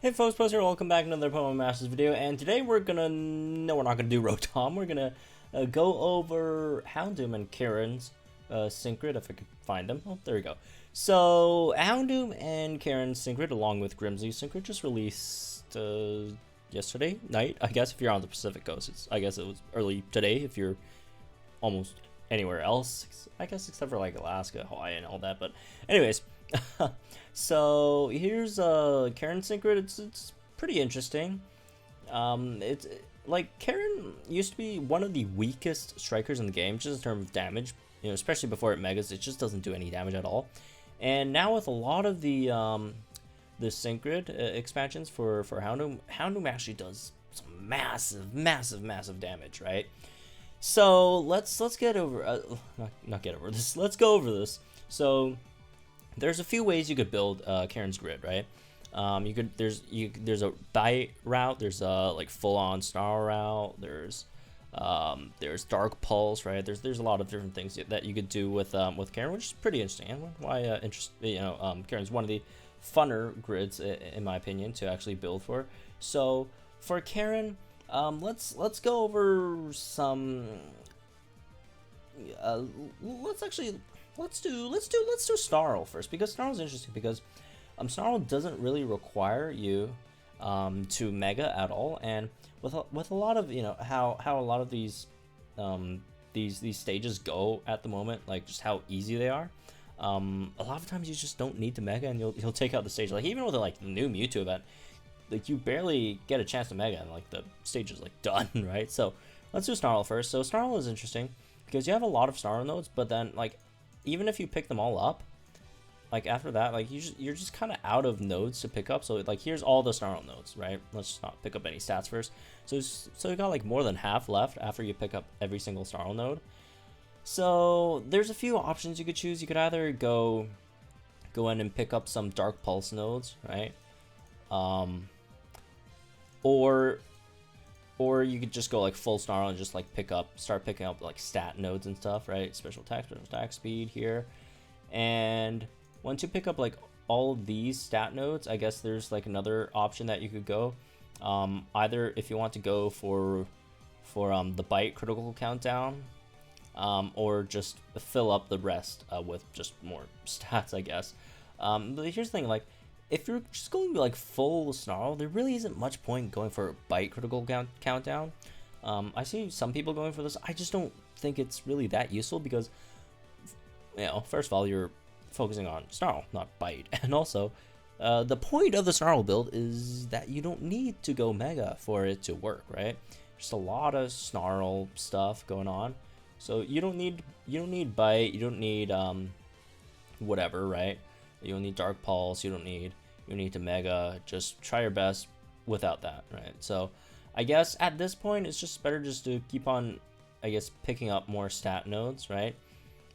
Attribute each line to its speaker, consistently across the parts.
Speaker 1: Hey folks, Post here, welcome back to another Pokemon Masters video, and today we're not gonna do Rotom, we're gonna go over Houndoom and Karen's Synchrid, if I could find them. Oh, there we go. So, Houndoom and Karen's Synchrid, along with Grimsley's Synchrid, just released yesterday night, I guess, if you're on the Pacific Coast. I guess it was early today, if you're almost anywhere else, I guess, except for like Alaska, Hawaii, and all that, but anyways. So here's Karen Synchrid. It's pretty interesting. It's like Karen used to be one of the weakest strikers in the game, just in terms of damage. You know, especially before it megas, it just doesn't do any damage at all. And now with a lot of the Synchrid expansions for Houndoom, Houndoom actually does some massive damage, right? So let's get over not get over this. Let's go over this. So there's a few ways you could build Karen's grid, right? There's a bite route, there's a like full-on snarl route, there's dark pulse, right? There's a lot of different things that you could do with Karen, which is pretty interesting. And why Karen's one of the funner grids in my opinion to actually build for. So for Karen, let's go over some. Let's do Snarl first, because Snarl is interesting because Snarl doesn't really require you to mega at all, and with a lot of how a lot of these stages go at the moment, like just how easy they are. A lot of times you just don't need to mega and you'll take out the stage. Like even with the new Mewtwo event, like you barely get a chance to mega and like the stage is like done, right? So let's do Snarl first. So Snarl is interesting because you have a lot of Snarl nodes, but then like even if you pick them all up, like after that, like you're just kind of out of nodes to pick up. So like here's all the Snarl nodes, right? Let's just not pick up any stats first. So you got like more than half left after you pick up every single Snarl node. So there's a few options you could choose. You could either go in and pick up some Dark Pulse nodes, right? Or you could just go like full Snarl and just like start picking up like stat nodes and stuff, right? Special attack, speed here. And once you pick up like all of these stat nodes, I guess there's like another option that you could go. Either if you want to go for the bite critical countdown, or just fill up the rest with just more stats, I guess. But here's the thing, like if you're just going like full Snarl, there really isn't much point going for a bite critical countdown. I see some people going for this. I just don't think it's really that useful because, first of all, you're focusing on Snarl, not bite. And also, the point of the Snarl build is that you don't need to go mega for it to work, right? Just a lot of Snarl stuff going on. So you don't need bite, you don't need whatever, right? You don't need Dark Pulse, you don't need to mega. Just try your best without that, right? So I guess at this point it's just better just to keep on, I guess, picking up more stat nodes, right?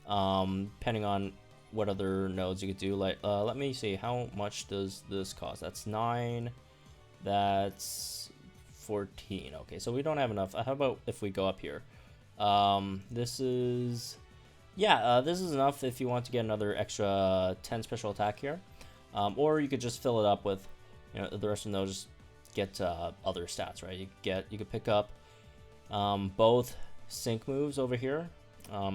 Speaker 1: Depending on what other nodes you could do. Like let me see, how much does this cost? That's 9, that's 14. Okay, so we don't have enough. How about if we go up here? This is enough if you want to get another extra 10 special attack here, or you could just fill it up with the rest of them. Just get other stats, right? You could pick up both sync moves over here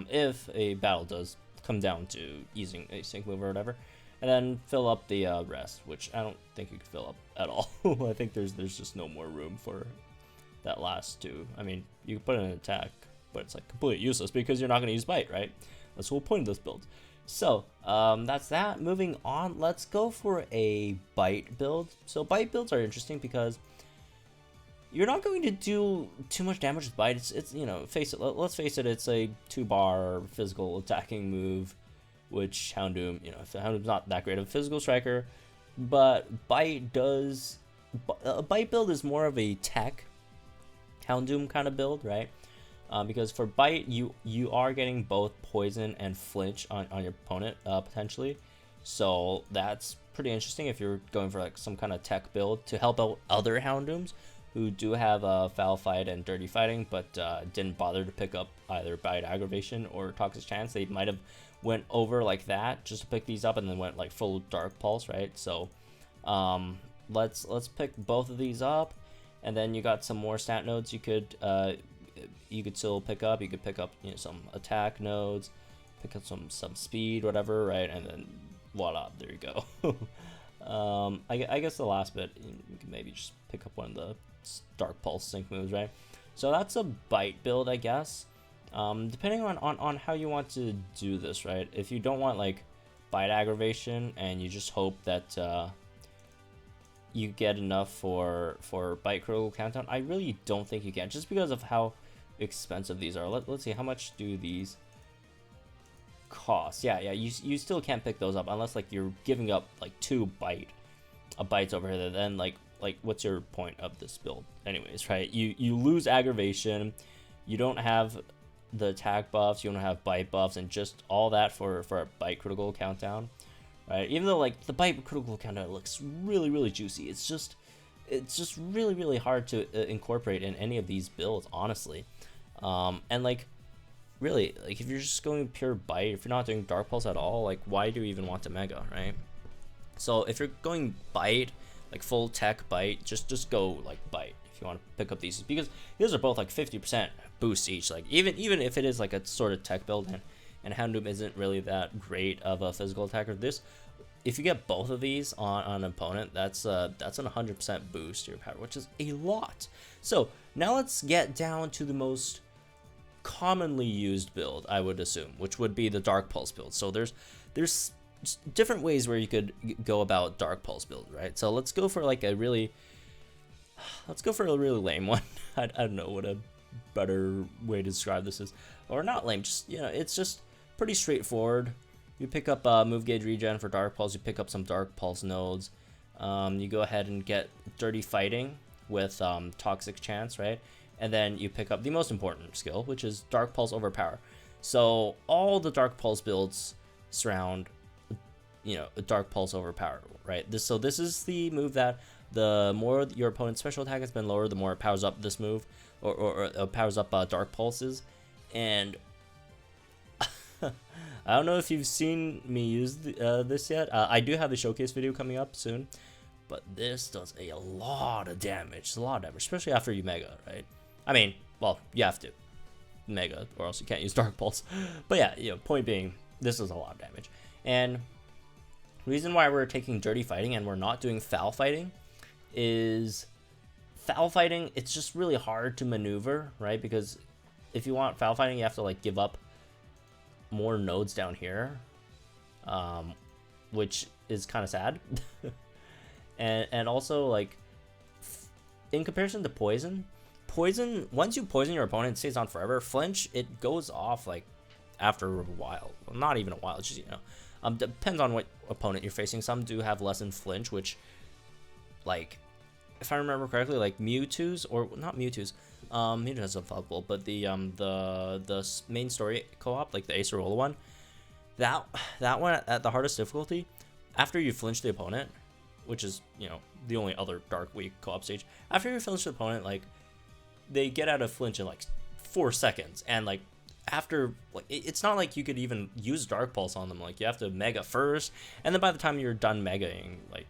Speaker 1: if a battle does come down to using a sync move or whatever, and then fill up the rest, which I don't think you could fill up at all. I think there's just no more room for that last two. I mean, you can put in an attack, but it's like completely useless because you're not going to use bite, right? That's the whole point of this build. So that's that. Moving on, let's go for a bite build. So bite builds are interesting because you're not going to do too much damage with bite. It's let's face it, it's a 2-bar physical attacking move, which Houndoom, Houndoom's not that great of a physical striker, but bite does. A bite build is more of a tech Houndoom kind of build, right? Because for bite, you are getting both poison and flinch on your opponent potentially, so that's pretty interesting if you're going for like some kind of tech build to help out other Houndooms who do have foul fight and dirty fighting, but didn't bother to pick up either bite aggravation or toxic chance. They might have went over like that just to pick these up and then went like full dark pulse, right? So let's pick both of these up, and then you got some more stat nodes you could still pick up. You could pick up, you know, some attack nodes, pick up some speed, whatever, right? And then voila, there you go. I guess the last bit, you can maybe just pick up one of the Dark Pulse sync moves, right? So that's a bite build, I guess. Depending on how you want to do this, right? If you don't want like bite aggravation and you just hope that you get enough for bite critical countdown, I really don't think you can, just because of how expensive these are. Let's see, how much do these cost? Yeah, you still can't pick those up unless like you're giving up like 2 bites over here. Then like what's your point of this build anyways, right? You lose aggravation, you don't have the attack buffs, you don't have bite buffs, and just all that for a bite critical countdown, right? Even though like the bite critical countdown looks really juicy, it's just really hard to incorporate in any of these builds, honestly. And like really, like if you're just going pure bite, if you're not doing Dark Pulse at all, like why do you even want to mega, right? So if you're going bite, like full tech bite, just go like bite if you want to pick up these, because these are both like 50% boost each. Like even if it is like a sort of tech build, and Houndoom isn't really that great of a physical attacker, this, if you get both of these on an opponent, that's an 100% boost to your power, which is a lot. So now let's get down to the most commonly used build, I would assume, which would be the Dark Pulse build. So there's different ways where you could go about Dark Pulse build, right? So let's go for like a really lame one. I don't know what a better way to describe this is, or not lame, just, you know, it's just pretty straightforward. You pick up move gauge regen for Dark Pulse, you pick up some Dark Pulse nodes, you go ahead and get Dirty Fighting with Toxic Chance, right? And then you pick up the most important skill, which is Dark Pulse Overpower. So all the Dark Pulse builds surround, you know, Dark Pulse Overpower, right? This is the move that the more your opponent's special attack has been lower, the more it powers up this move, or powers up Dark Pulses. And I don't know if you've seen me use this yet. I do have a showcase video coming up soon, but this does a lot of damage. It's a lot of damage, especially after you mega, right? I mean, well, you have to mega, or else you can't use Dark Pulse. But yeah, you know, point being, this is a lot of damage. And the reason why we're taking Dirty Fighting and we're not doing Foul Fighting is Foul Fighting, it's just really hard to maneuver, right? Because if you want Foul Fighting, you have to like give up more nodes down here, which is kind of sad. and also, like, in comparison to Poison, once you poison your opponent, it stays on forever. Flinch, it goes off like after a while. Well, not even a while, it's just, you know, depends on what opponent you're facing. Some do have lessened flinch, which, like, if I remember correctly, like Mewtwo's, or not Mewtwo's, Mewtwo has a foul, but the main story co-op, like the Acerola one, that one at the hardest difficulty, after you flinch the opponent, which is, you know, the only other Dark Week co-op stage, after you flinch the opponent, like, they get out of flinch in like 4 seconds, and like after, like, it's not like you could even use Dark Pulse on them. Like, you have to mega first, and then by the time you're done megaing, like,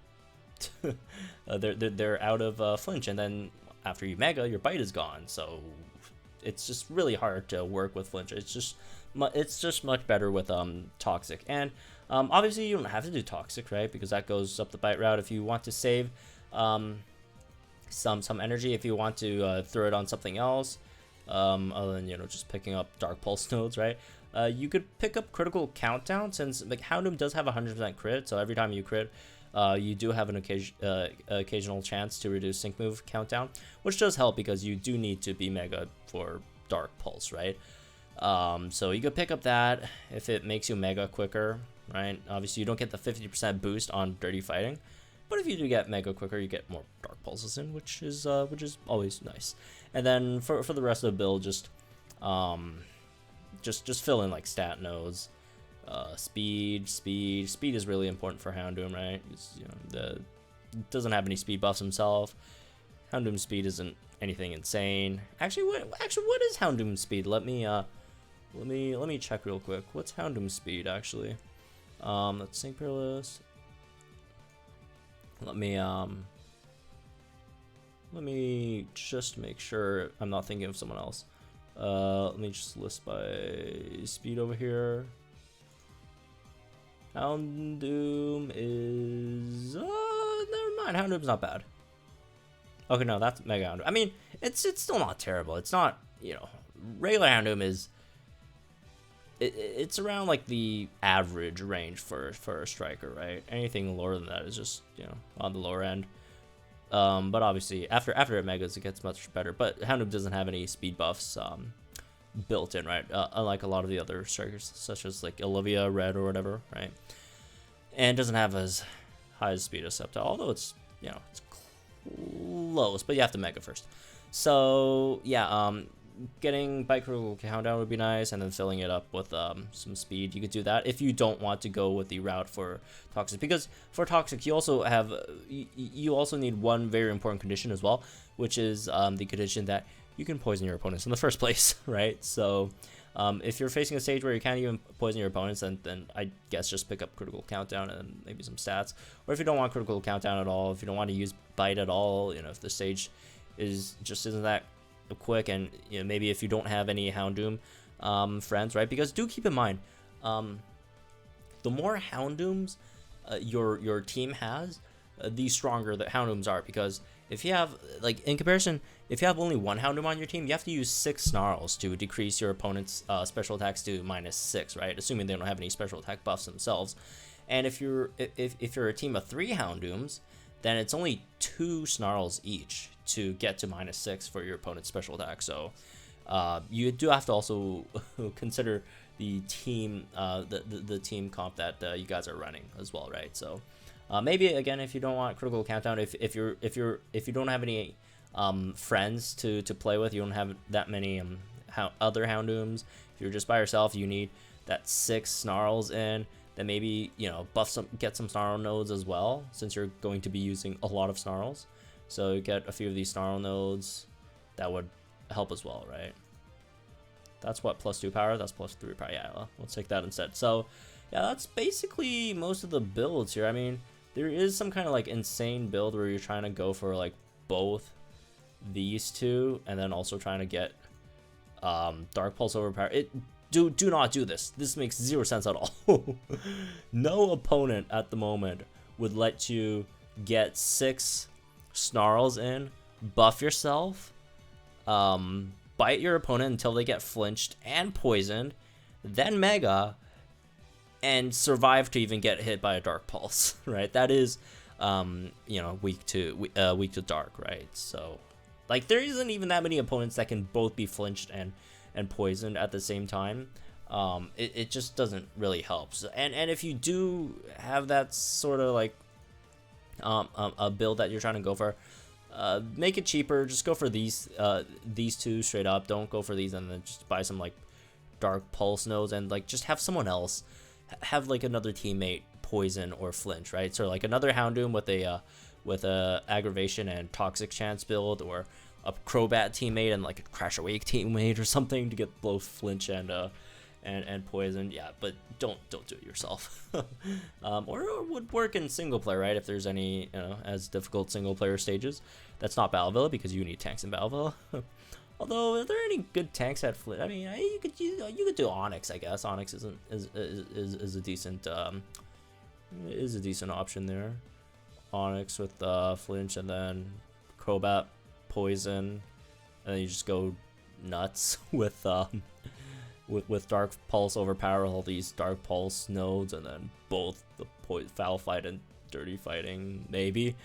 Speaker 1: they're out of flinch, and then after you mega, your bite is gone. So it's just really hard to work with flinch. It's just much better with Toxic. And obviously you don't have to do Toxic, right? Because that goes up the bite route. If you want to save some energy, if you want to throw it on something else, other than, you know, just picking up Dark Pulse nodes, right? You could pick up Critical Countdown, since like Houndoom does have 100% crit, so every time you crit, you do have an occasional chance to reduce sync move countdown, which does help because you do need to be mega for Dark Pulse, right? So you could pick up that if it makes you mega quicker, right? Obviously you don't get the 50% boost on Dirty Fighting, but if you do get mega quicker, you get more Dark Pulses in, which is always nice. And then for the rest of the build, just fill in like stat nodes. Speed is really important for Houndoom, right? You know, it doesn't have any speed buffs himself. Houndoom speed isn't anything insane. Actually, what is Houndoom speed? Let me check real quick. What's Houndoom speed actually? Let's sync peerless. Let me let me just make sure I'm not thinking of someone else. Let me just list by speed over here. Houndoom is never mind. Houndoom's not bad. Okay, no, that's Mega Houndoom. I mean, it's still not terrible. It's not, you know, regular Houndoom is. It's around like the average range for a striker, right? Anything lower than that is just, you know, on the lower end. But obviously after it megas, it gets much better. But Houndoom doesn't have any speed buffs built in, right? Unlike a lot of the other strikers, such as like Olivia, Red, or whatever, right? And doesn't have as high as speed as Septa, although it's, you know, it's close. But you have to mega first. So yeah, getting bike critical countdown would be nice, and then filling it up with some speed. You could do that if you don't want to go with the route for toxic, because for toxic you also have you also need one very important condition as well, which is the condition that you can poison your opponents in the first place, right? So if you're facing a stage where you can't even poison your opponents, then I guess just pick up critical countdown and maybe some stats. Or if you don't want critical countdown at all, if you don't want to use bite at all, you know, if the stage isn't that quick, and you know, maybe if you don't have any Houndoom friends, right? Because do keep in mind, the more Houndooms your team has, the stronger the Houndooms are. Because if you have, like, in comparison, if you have only one Houndoom on your team, you have to use 6 snarls to decrease your opponent's special attacks to -6, right? Assuming they don't have any special attack buffs themselves. And if you're a team of 3 Houndooms, then it's only 2 snarls each to get to -6 for your opponent's special attack. So you do have to also consider the team the team comp that you guys are running as well, right? So maybe again, if you don't want critical countdown, if you don't have any friends to play with, you don't have that many other Houndooms, if you're just by yourself, you need that 6 snarls in. Then maybe, you know, get some snarl nodes as well, since you're going to be using a lot of snarls. So you get a few of these snarl nodes, that would help as well, right? That's what, +2 power? That's +3 power. Yeah, let's take that instead. So yeah, that's basically most of the builds here. I mean, there is some kind of like insane build where you're trying to go for like both these two, and then also trying to get Dark Pulse overpower. Do not do this. This makes 0 sense at all. No opponent at the moment would let you get 6 snarls in, buff yourself, bite your opponent until they get flinched and poisoned, then mega, and survive to even get hit by a Dark Pulse, right? That is, you know, weak to dark, right? So, like, there isn't even that many opponents that can both be flinched and poisoned at the same time. It just doesn't really help. So, and if you do have that sort of like a build that you're trying to go for, make it cheaper. Just go for these two straight up. Don't go for these and then just buy some like Dark Pulse nodes, and like just have someone else have like another teammate poison or flinch, right? So like another Houndoom with a aggravation and toxic chance build, or a Crobat teammate and like a Crash Awake teammate or something to get both flinch and poison. Yeah, but don't do it yourself. Or it would work in single player, right? If there's any, you know, as difficult single player stages. That's not Battleville, because you need tanks in Battleville. Although, are there any good tanks at flinch? I mean, you could do Onyx, I guess. Onyx is a decent option there. Onyx with flinch, and then Crobat poison, and then you just go nuts with Dark Pulse overpower all these Dark Pulse nodes, and then both the foul fight and dirty fighting maybe.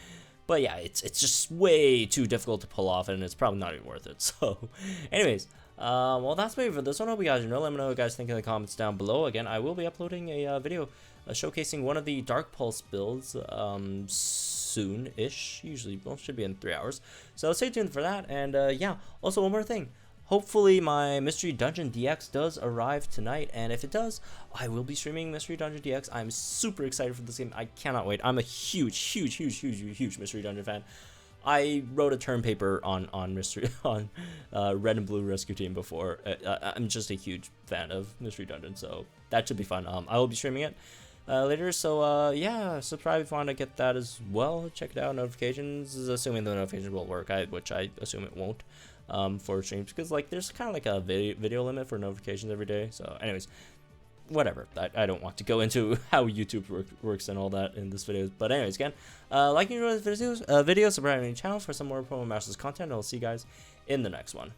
Speaker 1: But yeah, it's just way too difficult to pull off, and it's probably not even worth it. So anyways, well, that's maybe for this one. I hope you guys know. Let me know what you guys think in the comments down below. Again, I will be uploading a video showcasing one of the Dark Pulse builds soon-ish. Usually, well, should be in 3 hours. So stay tuned for that. And yeah, also one more thing. Hopefully my Mystery Dungeon DX does arrive tonight, and if it does, I will be streaming Mystery Dungeon DX. I'm super excited for this game. I cannot wait. I'm a huge Mystery Dungeon fan. I wrote a term paper on Red and Blue Rescue Team before. I'm just a huge fan of Mystery Dungeon, so that should be fun. I will be streaming it. later. So yeah, subscribe if you want to get that as well. Check it out. Notifications, assuming the notifications will work, which I assume it won't. For streams, because like there's kind of like a video limit for notifications every day. So anyways, whatever. I don't want to go into how YouTube works and all that in this video. But anyways, again, like and enjoy this video, subscribe to my channel for some more Promo Masters content, and I'll see you guys in the next one.